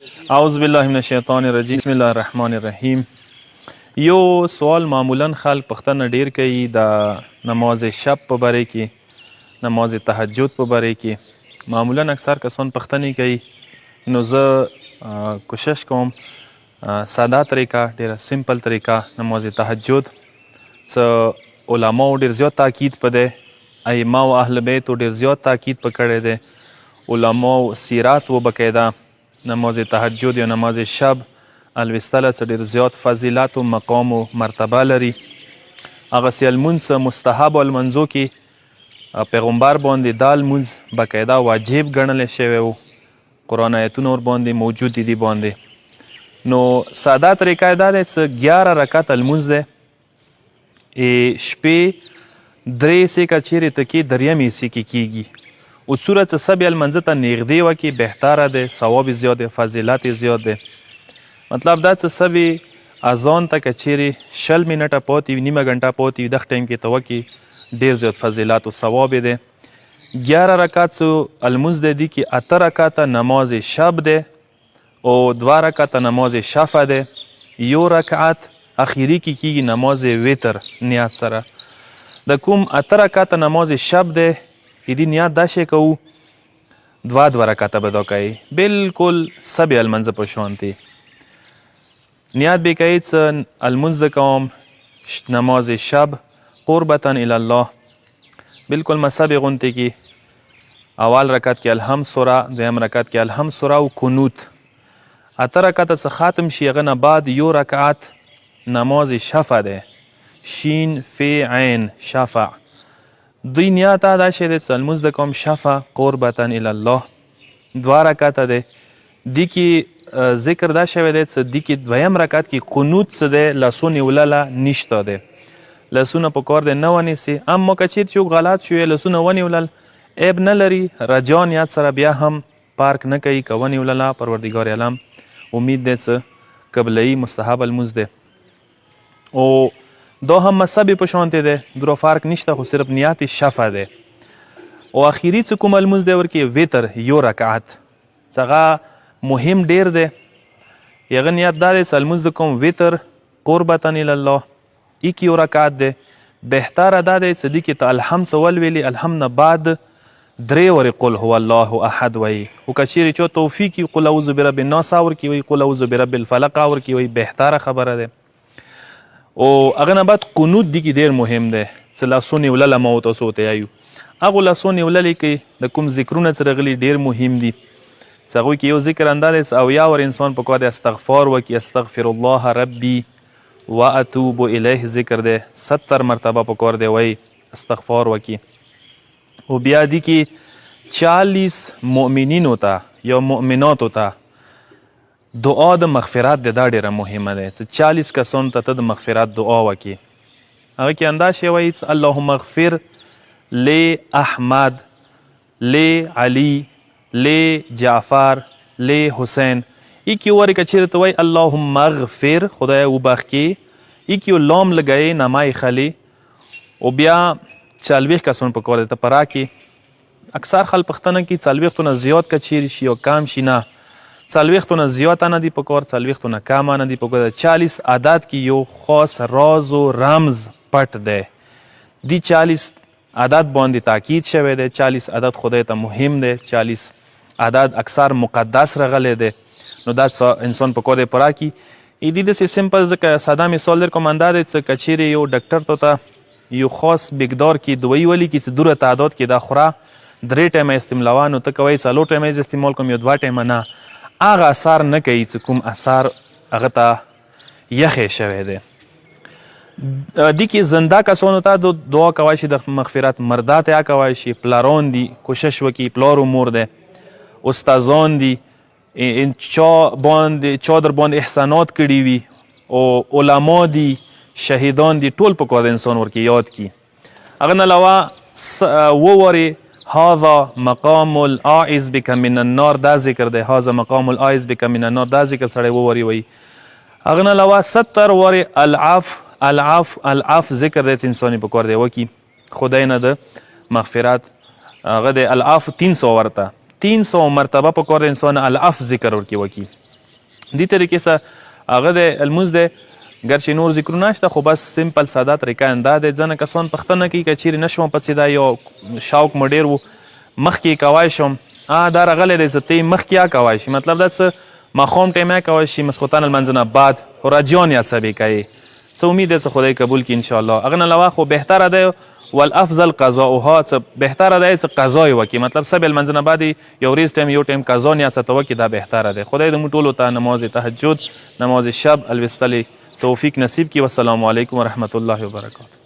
اعوذ بالله من الشیطان الرجیم بسم الله الرحمن الرحیم. یو سوال معمولا خلک پښتنه ډیر کوي د نماز شب په باره کې، نماز تهجد په باره کې. معمولا اکثر کسان پښتنې کوي، نو زه کوشش کوم ساده طریقه، ډیره سمپل طریقه نماز تهجد. څه علماو ډیر زیات تاکید په دی، ائمه او اهل بیتو ډیر زیات تاکید په کړی دی، علماو سیرات و بقاعده نماز تهجد یا نماز شب الوستله څه ډېر زیات فضیلت و مقام و مرتبه لري. هغسې لمونځ مستحب و لمنځو کې پیغمبر باندې دا لمونځ بقاعده واجب ګڼلی شوی و، قرآن آیتونه ورباندې موجود دي باندې. نو ساده طریقه یې دا دی څه 11 رکعت لمونځ دی، شپې 3 سیکه چیرې ته کې دریم حصې کې کیږي. اصوله څه څه بیا لمنځه ته نږدې وکړي بهتره دی، ثواب یې زیات دی، فضیلت یې زیات دی. مطلب دا څه څه به اذان ته که چیرې 20 منټه پاتې وي، نیمه ګنټه پاتې وي، دغه ټایم کې ته وکړي ډېر زیات فضیلت و ثواب یې دی. 11 رکعت څه لمونځ دی، دي کې 8 رکعته نماز شب دی او 2 رکعته نماز شفع دی. 1 رکعت اخیری کې کیږي نماز وتر نیت سره. د کوم 8 رکعته نماز شب دی دی نیت دا شی کوو 2 رکعته به دا کوي، بلکل سب لمنځه په شانتې نیت به کوي څه لمونځ د کوم نماز شب قربتا الی الله، بلکل مذهب غونتې کې اول رکعت کې الحمد سوره، دویم رکعت کې الحمد سوره او قنوت. 8 رکعته څه ختم شي هغه نه بعد 1 رکعت نماز شفع دی، شین فی عین شفع. دوی نیت دا شی دی چې لمونځ د کوم شفع قربتا الی الله 2 رکعته دی. دي کې ذکر دا شوی دی چې دي کې دویم رکعت کې قنوت څه دی لاسونه نیولله نشته دی، لاسونه په کار دی نه ونیسي. اما که چیرې څوک غلط شوی لاسونه ونیولل عیب نه لري، رجا نیت سره بیا هم پارک نه کوي. که ونیولله پروردګار عالم امید دی چې قبله‌ای مستحب لمونځ دی او دا هم مذهب په شانتې دی، دوره فرق نشته، خو صرف نیت شفع دی. او اخیری څه کوم لمونځ دی ورکې وتر 1 رکعت څه مهم ډیر دی. هغه نیت دا دی چې لمونځ د کوم وتر قربتا الی الله 1 رکعت دی. بهتره دا دی چې دې کې ته الحمد څه ولولي، الحمد نه بعد 3 ورې قل هو الله احد وایي. خو که چیرې چا توفیق وي قل اعوذ برب الناس ورکې وایي، قل اعوذ برب الفلق ورکې وایي، بهتره خبره دی. او هغه نه بعد قنوت دی کې ډېر مهم دی چې لاسونه نیولله ما تاسو ته یایو. هغو لاسونه نیوللې کې د کوم ذکرونه چې راغلي ډېر مهم دي. چې هغوی کې یو ذکر اندا دی چې 80 ور انسان په کار دی استغفار وکړي، استغفر الله ربي واتوب الیه ذکر دی 70 مرتبه په کار دی وایي استغفار وکړي. او بیا دي کې 40 مؤمنینو ته یا مؤمناتو ته دعا د مغفرت دی، دا ډیره مهمه ده چې 40 کسانو ته د مغفرت دعا وکړي. هغه کې اندا شی وایي اللهم اغفر لاحمد لعلی لجعفر لحسین. ایکی وری که چیرې ته وایي اللهم اغفر خدای وبخښي، ایکی لام لګوي نامه خلی او بیا 40 کسانو په کار دی ته پرا کې. اکثر خلک پښتنه کې 40 نه زیات که چیرې شي او کم شي نه، 40 نه زیاته نه دي په کار، 40 نه کمه نه دي په کار. 40 عدد کې یو خاص راز و رمز پټ دی، دی 40 عدد باندې تاکید شوی دی. 40 عدد خدای ته مهم دی، 40 عدد اکثر مقدس رغلی دی. نو دا انسان په کار دی پرا کی. ایدی داسې سمپل ځکه ساده مثال در کوم اندا دی چې که چیرې یو ډاکټر ته یو خاص مقدار کې دوایي ولیکي چې دوره تعداد کې دا خوره 3 ټایمه استعمالوه، نو ته کوئ 4 ټایمه یې استعمال کوم یا 2 ټایمه نه، هغه اثر نه کوي چې کوم اثر هغه ته یخې شوی دی. دي کې زنده کسانو ته دعا کوای شي د مغفرت، مرده ته کوای شي، پلاران دي کوشش وکړي، پلار و مور دی، استادان دي، چا در باندې احسانات کړي وي، او علما دي، شهیدان دي، ټول په کار انسان ورکې یاد کړي. هغه نه علاوه 2 ورې هذا مقام العائذ بک من النار دا ذکر دی، هذا مقام العائذ بک من النار دا ذکر سړی 2 ورې وایي. هغه نه علاوه 70 ورې العف ذکر دی چې انساني په کار دی وکړي خدای نه د مغفرت. هغه دی العف 300 ورته 300 مرتبه په کار انسان العف ذکر ورکړي وکړي. دې طریقې سره هغه د لمونځ دی ګرچې نور ذکرونه شته خو بس سمپل ساده طریقه همدا دی. ځینې کسان پوښتنه کوي که چیرې نه شوم پڅېدا یا شوق مو ډېر و مخکې یې کوای شم دا راغلی دی چې ته یې مخکې یا کوای شي مطلب دا څه ماښام ټایم یا کوای شي ماسخوتن لمانځه نه بعد راجیان یا څه به کوي څه امید دی چې خدای قبول کړي انشاءالله. هغه نه علاوه خو بهتره دی والافضل قضاؤها څه بهتره دی چې قضا یې وکړي مطلب سبې لمانځه نه بعد یو ورځ ټایم یو ټایم قضا یا څه ته وکړي دا بهتره دی. خدای د موږ ټولو ته نماز تهجد نماز شب الوستلې توفیق نصیب کړي. والسلام علیکم ورحمة الله وبرکاته.